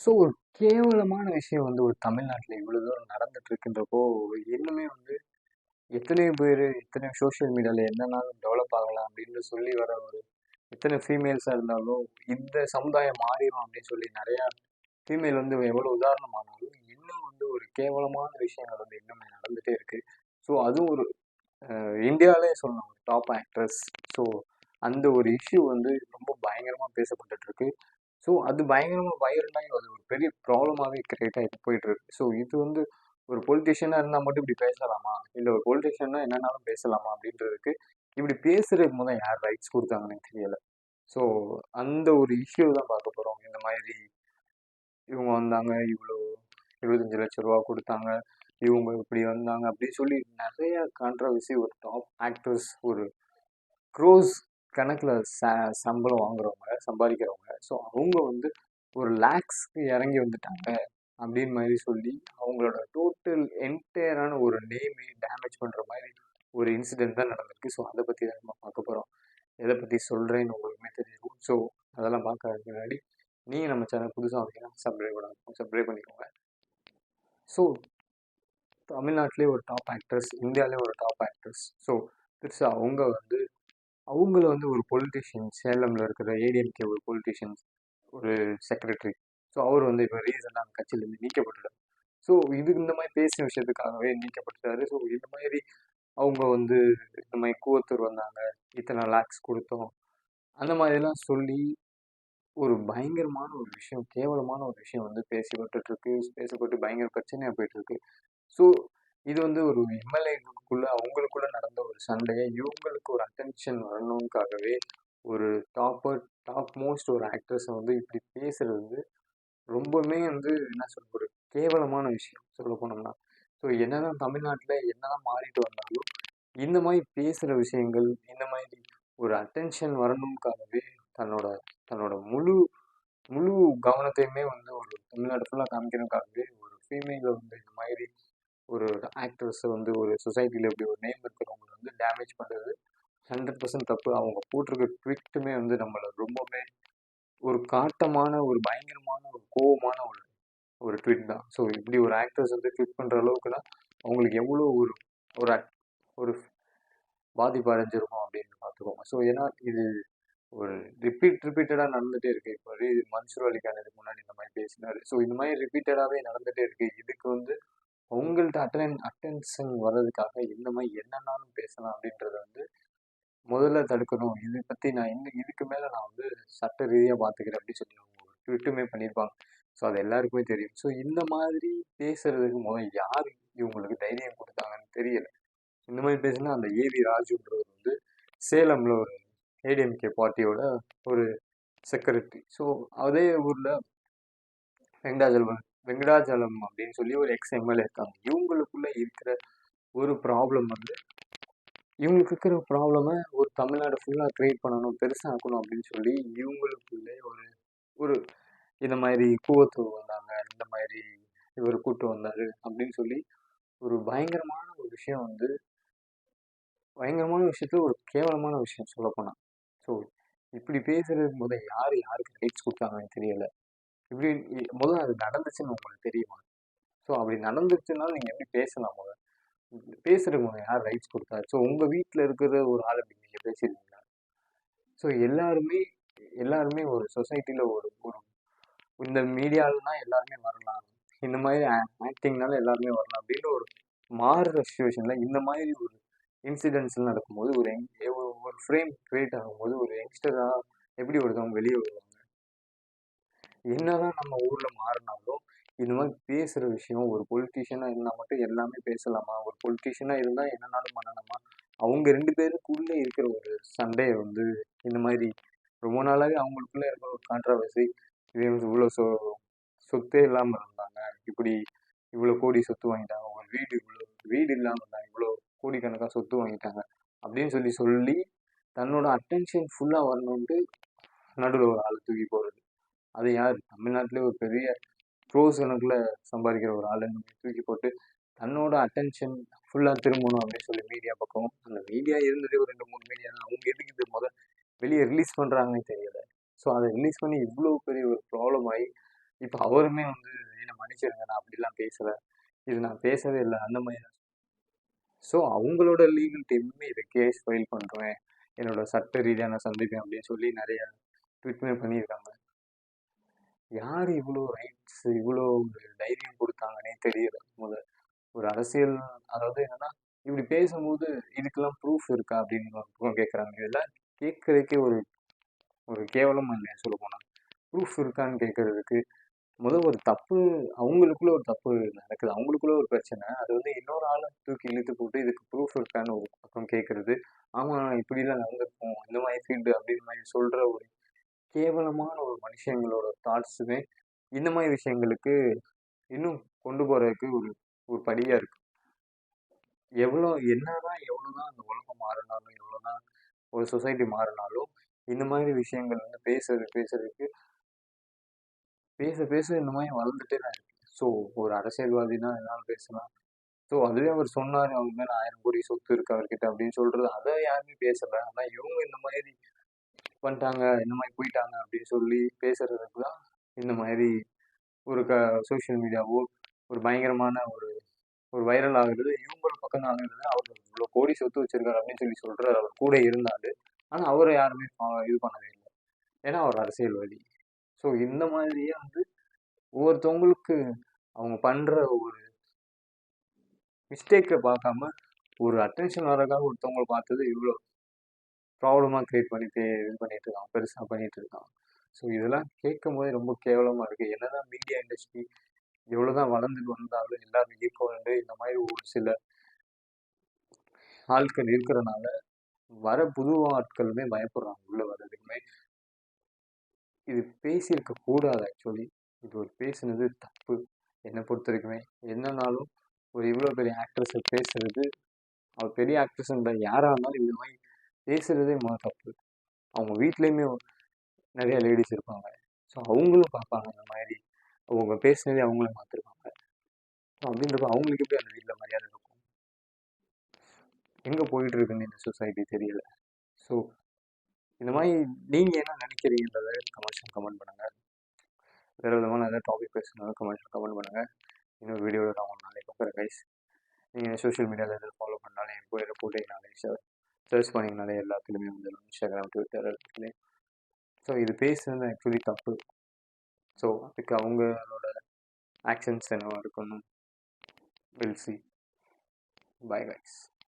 So ஒரு கேவலமான விஷயம் வந்து ஒரு தமிழ்நாட்டில் இவ்வளோ தூரம் நடந்துட்டு இருக்குன்றப்போ இன்னுமே வந்து எத்தனையோ பேர் எத்தனையோ சோஷியல் மீடியாவில் என்னன்னாலும் டெவலப் ஆகலாம் அப்படின்னு சொல்லி வர ஒரு எத்தனை ஃபீமேல்ஸாக இருந்தாலும் இந்த சமுதாயம் மாறிடும் அப்படின்னு சொல்லி நிறையா ஃபீமேல் வந்து எவ்வளோ உதாரணமானாலும் இன்னும் வந்து ஒரு கேவலமான விஷயங்கள் வந்து இன்னுமே நடந்துகிட்டே இருக்கு. ஸோ அதுவும் ஒரு இந்தியாவிலே சொல்லணும் ஒரு டாப் ஆக்ட்ரஸ். ஸோ அந்த ஒரு இஷ்யூ வந்து ரொம்ப பயங்கரமாக பேசப்பட்டுட்டு இருக்கு. ஸோ அது பயங்கரமாக வைரலாகி அது ஒரு பெரிய ப்ராப்ளமாகவே கிரியேட் ஆகிட்டு போயிட்டு இருக்கு. ஸோ இது வந்து ஒரு பொலிட்டிஷியனாக இருந்தால் மட்டும் இப்படி பேசலாமா, இல்லை ஒரு பொலிட்டிஷியன்னா என்னன்னாலும் பேசலாமா அப்படின்றதுக்கு இப்படி பேசுறதுக்கு முதல் யார் ரைட்ஸ் கொடுத்தாங்கன்னு தெரியல. ஸோ அந்த ஒரு இஷ்யூ தான் பார்க்க போகிறோம். இந்த மாதிரி இவங்க வந்தாங்க, இவ்வளோ 25 லட்சம் ரூபா கொடுத்தாங்க, இவங்க இப்படி வந்தாங்க அப்படின்னு சொல்லி நிறைய கான்ட்ரவர்சி. ஒரு டாப் ஆக்டர்ஸ் ஒரு க்ரோஸ் கணக்கில் சம்பளம் வாங்குறவங்க, சம்பாதிக்கிறவங்க. ஸோ அவங்க வந்து ஒரு லேக்ஸ்க்கு இறங்கி வந்துட்டாங்க அப்படின்னு மாதிரி சொல்லி அவங்களோட டோட்டல் என்டையரான ஒரு நேமே டேமேஜ் பண்ணுற மாதிரி ஒரு இன்சிடென்ட் தான் நடந்திருக்கு. ஸோ அதை பற்றி தான் நம்ம பார்க்க போகிறோம். எதை பற்றி சொல்கிறேன்னு உங்களுக்குமே தெரியும். ஸோ அதெல்லாம் பார்க்கறதுக்கு முன்னாடி நீங்கள் நம்ம சேனல் புதுசாக வந்தீங்கன்னா சப்ஸ்கிரைப் பண்ணிக்கோங்க. ஸோ தமிழ்நாட்டிலே ஒரு டாப் ஆக்ட்ரஸ், இந்தியாவிலே ஒரு டாப் ஆக்ட்ரஸ். ஸோ பெருசாக அவங்கள வந்து ஒரு பொலிட்டிஷியன், சேலமில் இருக்கிற ஏடிஎம்கே ஒரு பொலிட்டிஷியன், ஒரு செக்ரட்டரி. ஸோ அவர் வந்து இப்போ ரீசெண்டாக அந்த கட்சியிலேருந்து நீக்கப்பட்டுட்டார். ஸோ இது இந்த மாதிரி பேசின விஷயத்துக்காகவே நீக்கப்பட்டுட்டாரு. ஸோ இந்த மாதிரி அவங்க வந்து இந்த மாதிரி கூவத்தூர் வந்தாங்க, இத்தனை லேக்ஸ் கொடுத்தோம், அந்த மாதிரிலாம் சொல்லி ஒரு பயங்கரமான ஒரு விஷயம், கேவலமான ஒரு விஷயம் வந்து பேசப்பட்டு பயங்கர பிரச்சனையாக போயிட்டு இருக்கு. ஸோ இது வந்து ஒரு எம்எல்ஏக்குள்ள அவங்களுக்குள்ள நடந்த ஒரு சண்டையை இவங்களுக்கு ஒரு அட்டென்ஷன் வரணும்காகவே ஒரு டாப் மோஸ்ட் ஒரு ஆக்ட்ரஸை வந்து இப்படி பேசுறது வந்து ரொம்பவுமே வந்து என்ன சொல்ற ஒரு கேவலமான விஷயம் சொல்ல போனோம்னா. ஸோ என்னதான் தமிழ்நாட்டில் என்னதான் மாறிட்டு வந்தாலும் இந்த மாதிரி பேசுகிற விஷயங்கள், இந்த மாதிரி ஒரு அட்டென்ஷன் வரணும்காகவே தன்னோட தன்னோட முழு முழு கவனத்தையுமே வந்து ஒரு தமிழ்நாடு ஃபுல்லாக காமிக்கணும்காகவே ஒரு ஃபீமேலை வந்து இந்த மாதிரி ஒரு ஆக்ட்ரஸை வந்து ஒரு சொசைட்டியில் இப்படி ஒரு நேம் இருக்கிறவங்களை வந்து டேமேஜ் பண்ணுறது 100% தப்பு. அவங்க போட்டிருக்க ட்விட்டுமே வந்து நம்மளை ரொம்பவுமே ஒரு காட்டமான ஒரு பயங்கரமான ஒரு கோவமான ஒரு ஒரு ட்விட் தான். ஸோ இப்படி ஒரு ஆக்ட்ரஸ் வந்து ட்விட் பண்ணுற அளவுக்குலாம் அவங்களுக்கு எவ்வளோ ஒரு ஒரு ஒரு பாதிப்பு அடைஞ்சிருக்கும் அப்படின்னு பார்த்துக்கோங்க. ஸோ ஏன்னா இது ஒரு ரிப்பீட்டடாக நடந்துகிட்டே இருக்குது. இப்போ மன்சூர் அலிகான் இதுக்கு முன்னாடி இந்த மாதிரி பேசினார். ஸோ இந்த மாதிரி ரிப்பீட்டடாகவே நடந்துகிட்டே இருக்குது. இதுக்கு வந்து உங்கள்கிட்ட அட்டென்ஷன் வர்றதுக்காக இந்த மாதிரி என்னன்னாலும் பேசலாம் அப்படின்றத வந்து முதல்ல தடுக்கணும். இதை பற்றி நான் இதுக்கு மேலே நான் வந்து சட்ட ரீதியாக பார்த்துக்கிறேன் அப்படின்னு சொல்லி அவங்க ஒரு ட்விட்டுமே பண்ணியிருப்பாங்க. ஸோ அது எல்லாருக்குமே தெரியும். ஸோ இந்த மாதிரி பேசுறதுக்கு முதல் யார் இவங்களுக்கு தைரியம் கொடுத்தாங்கன்னு தெரியல. இந்த மாதிரி பேசுனா அந்த ஏவி ராஜுன்றவர் வந்து சேலமில் ஒரு ஏடிஎம்கே பார்ட்டியோட ஒரு செக்ரட்டரி. ஸோ அதே ஊரில் வெங்கடாஜலம் அப்படின்னு சொல்லி ஒரு எக்ஸ்-எம்எல்ஏ இருக்காங்க. இவங்களுக்குள்ள இருக்கிற ஒரு ப்ராப்ளம் வந்து இவங்களுக்கு இருக்கிற ப்ராப்ளமை ஒரு தமிழ்நாடு ஃபுல்லாக க்ரியேட் பண்ணணும், பெருசாக ஆக்கணும் அப்படின்னு சொல்லி இவங்களுக்குள்ளே ஒரு ஒரு இந்த மாதிரி கூவத்தூர் வந்தாங்க, இந்த மாதிரி இவர் கூட்டு வந்தார் அப்படின்னு சொல்லி ஒரு பயங்கரமான ஒரு விஷயம் வந்து பயங்கரமான விஷயத்துல ஒரு கேவலமான விஷயம் சொல்லப்போனால். ஸோ இப்படி பேசுறதுக்கு முதல் யாருக்கு ரைட்ஸ் கொடுத்தாங்கன்னு தெரியல. இப்படி முதல்ல அது நடந்துச்சுன்னு உங்களுக்கு தெரியுமா? ஸோ அப்படி நடந்துச்சுனாலும் நீங்கள் எப்படி பேசலாம்? பேசுறதுக்கு யார் ரைட்ஸ் கொடுத்தாரு? ஸோ உங்கள் வீட்டில் இருக்கிற ஒரு ஆள் அப்படி நீங்கள் பேசியிருக்கீங்களா? ஸோ எல்லாருமே ஒரு சொசைட்டியில் ஒரு ஒரு இந்த மீடியாலனா எல்லாருமே வரலாம், இந்த மாதிரி ஆக்டிங்னால எல்லாருமே வரலாம் அப்படின்னு ஒரு மாறுற சுச்சுவேஷனில் இந்த மாதிரி ஒரு இன்சிடென்ட்ஸ் நடக்கும்போது ஒரு ஃப்ரேம் கிரியேட் ஆகும்போது ஒரு யங்ஸ்டராக எப்படி ஒருத்தவங்க வெளியே வருவாங்க? என்னதான் நம்ம ஊரில் மாறினாலும் இந்த மாதிரி பேசுகிற விஷயம் ஒரு பொலிட்டீஷியனாக இருந்தால் மட்டும் எல்லாமே பேசலாமா? ஒரு பொலிட்டீஷியனாக இருந்தால் என்னன்னாலும் பண்ணலாமா? அவங்க 2 பேருக்குள்ளே இருக்கிற ஒரு சண்டையை வந்து இந்த மாதிரி ரொம்ப நாளாகவே அவங்களுக்குள்ளே இருக்கிற ஒரு கான்ட்ரவர்சி. இவங்க இவ்வளோ சொத்தே இல்லாமல் இருந்தாங்க, இப்படி இவ்வளோ கோடி சொத்து வாங்கிட்டாங்க, ஒரு வீடு இல்லாமல் இருந்தாங்க, இவ்வளோ கோடிக்கணக்காக சொத்து வாங்கிட்டாங்க அப்படின்னு சொல்லி சொல்லி தன்னோட அட்டென்ஷன் ஃபுல்லாக வரணுன்ட்டு நடுவில் ஒரு ஆள் தூக்கி போகிறது. அது யார்? தமிழ்நாட்டிலே ஒரு பெரிய க்ரோஸ் கணக்கில் சம்பாதிக்கிற ஒரு ஆளை தூக்கி போட்டு தன்னோட அட்டென்ஷன் ஃபுல்லாக திரும்பணும் அப்படின்னு சொல்லி மீடியா பக்கம், அந்த மீடியா இருந்ததே ஒரு 2-3 மீடியா தான். அவங்க எதுக்கு இது வெளியே ரிலீஸ் பண்ணுறாங்கன்னு தெரியல. ஸோ அதை ரிலீஸ் பண்ணி இவ்வளோ பெரிய ஒரு ப்ராப்ளம் ஆகி இப்போ அவருமே வந்து என்ன மன்னிச்சிருங்க, நான் அப்படிலாம் பேசல, இது நான் பேசவே இல்லை அந்த மாதிரி. ஸோ அவங்களோட லீகல் டீமுமே இதை கேஸ் ஃபைல் பண்ணுறேன், என்னோட சட்ட ரீதியாக நான் சந்திப்பேன் அப்படின்னு சொல்லி நிறைய ட்வீட்மே பண்ணியிருக்காங்க. யார் இவ்வளோ ரைட்ஸ், இவ்வளோ ஒரு தைரியம் கொடுத்தாங்கன்னே தெரியல. முதல் ஒரு அரசியல், அதாவது என்னன்னா இப்படி பேசும்போது இதுக்கெல்லாம் ப்ரூஃப் இருக்கா அப்படின்னு கேட்குறாங்க. இதெல்லாம் கேட்கறதுக்கே ஒரு ஒரு கேவலம் இல்லை சொல்ல போனால். ப்ரூஃப் இருக்கான்னு கேட்கறதுக்கு ஒரு தப்பு, அவங்களுக்குள்ள ஒரு தப்பு நடக்குது, அவங்களுக்குள்ள ஒரு பிரச்சனை, அது வந்து இன்னொரு ஆளை தூக்கி இழுத்து போட்டு இதுக்கு ப்ரூஃப் இருக்கான்னு ஒரு பக்கம் கேட்கறது. ஆமாம் இப்படிலாம் நடந்திருக்கும், இந்த மாதிரி ஃபீல்டு அப்படின்னு மாதிரி சொல்ற ஒரு கேவலமான ஒரு மனுஷங்களோட தாட்ஸுமே இந்த மாதிரி விஷயங்களுக்கு இன்னும் கொண்டு போறதுக்கு ஒரு ஒரு படியா இருக்கு. எவ்வளவுதான் அந்த உலகம் மாறினாலும், எவ்வளவுதான் ஒரு சொசைட்டி மாறினாலும், இந்த மாதிரி விஷயங்கள் வந்து பேசுறதுக்கு பேச பேச இந்த மாதிரி வளர்ந்துட்டே தான் இருக்கு. ஸோ ஒரு அரசியல்வாதினா என்னாலும் பேசலாம். ஸோ அதுவே அவர் சொன்னாரு, அவங்க மேல 1000 கோடி சொத்து இருக்கு அவர்கிட்ட அப்படின்னு சொல்றது, அதை யாருமே பேசல. ஆனா இவங்க இந்த மாதிரி பண்ணிட்டாங்க, இந்த மாதிரி போயிட்டாங்க அப்படின்னு சொல்லி பேசுறதுக்கு தான் இந்த மாதிரி ஒரு சோசியல் மீடியாவோ ஒரு பயங்கரமான ஒரு ஒரு வைரல் ஆகுறது. இவங்களோட பக்கம் தான் ஆகுது. அவர் இவ்வளோ கோடி சொத்து வச்சிருக்காரு அப்படின்னு சொல்லி சொல்றாரு, அவர் கூட இருந்தாரு. ஆனா அவரை யாருமே இது பண்ணவே இல்லை, ஏன்னா அவர் அரசியல்வாதி. ஸோ இந்த மாதிரியே வந்து ஒவ்வொருத்தவங்களுக்கு அவங்க பண்ற ஒரு மிஸ்டேக்கை பார்க்காம ஒரு அட்டென்ஷன் வரக்காக ஒருத்தவங்களை பார்த்தது இவ்வளோ ப்ராப்ளமாக கிரியேட் பண்ணிட்டு இது பண்ணிட்டு இருக்கான், பெருசாக பண்ணிட்டு இருக்கான். ஸோ இதெல்லாம் கேட்கும் போதே ரொம்ப கேவலமாக இருக்குது. என்னதான் மீடியா இண்டஸ்ட்ரி எவ்வளோதான் வளர்ந்துட்டு வந்தாலும் எல்லாரும் ஈக்குவல் இந்த மாதிரி ஒரு சில ஆட்கள் இருக்கிறனால வர புது ஆட்களுமே பயப்படுறாங்க உள்ள வர்றதுக்குமே. இது பேசியிருக்க கூடாது ஆக்சுவலி. இது ஒரு பேசுனது தப்பு என்னை பொறுத்த வரைக்குமே. என்னன்னாலும் ஒரு இவ்வளோ பெரிய ஆக்ட்ரஸை பேசுறது, அவர் பெரிய ஆக்ட்ரஸ்ன்ற யாராக இருந்தாலும் இந்த மாதிரி பேசுறதே தப்பு. அவங்க வீட்லேயுமே நிறைய லேடிஸ் இருப்பாங்க. ஸோ அவங்களும் பார்ப்பாங்க இந்த மாதிரி, அவங்க பேசுனதே அவங்களும் பார்த்துருப்பாங்க. ஸோ அப்படின்றப்ப அவங்களுக்கு எப்படி அந்த வீட்டில் மரியாதை இருக்கும்? எங்கே போயிட்டு இருக்குன்னு இந்த சொசைட்டி தெரியல. ஸோ இந்த மாதிரி நீங்கள் என்ன நினைக்கிறீங்கன்றத கமெண்ட் பண்ணுங்கள். வேறு விதமான ஏதாவது டாபிக் பேசணும் கமெண்ட் பண்ணுங்கள். இன்னொரு வீடியோவில் நான் உங்களுக்கு நாளைக்கு பார்க்குறேன் கைஸ். நீங்கள் சோஷியல் மீடியாவில் எதாவது ஃபாலோ பண்ணாலே என் போய் போட்டிங்கனாலே சர்ச் பண்ணிங்கனாலே எல்லாத்துலேயுமே வந்துடும், இன்ஸ்டாகிராம், ட்விட்டர் எல்லாத்துலேயும். ஸோ இது பேசுறது ஆக்சுவலி தப்பு. ஸோ அதுக்கு அவங்களோட ஆக்ஷன்ஸ் என்னவா இருக்குன்னு வில் சி. Bye guys.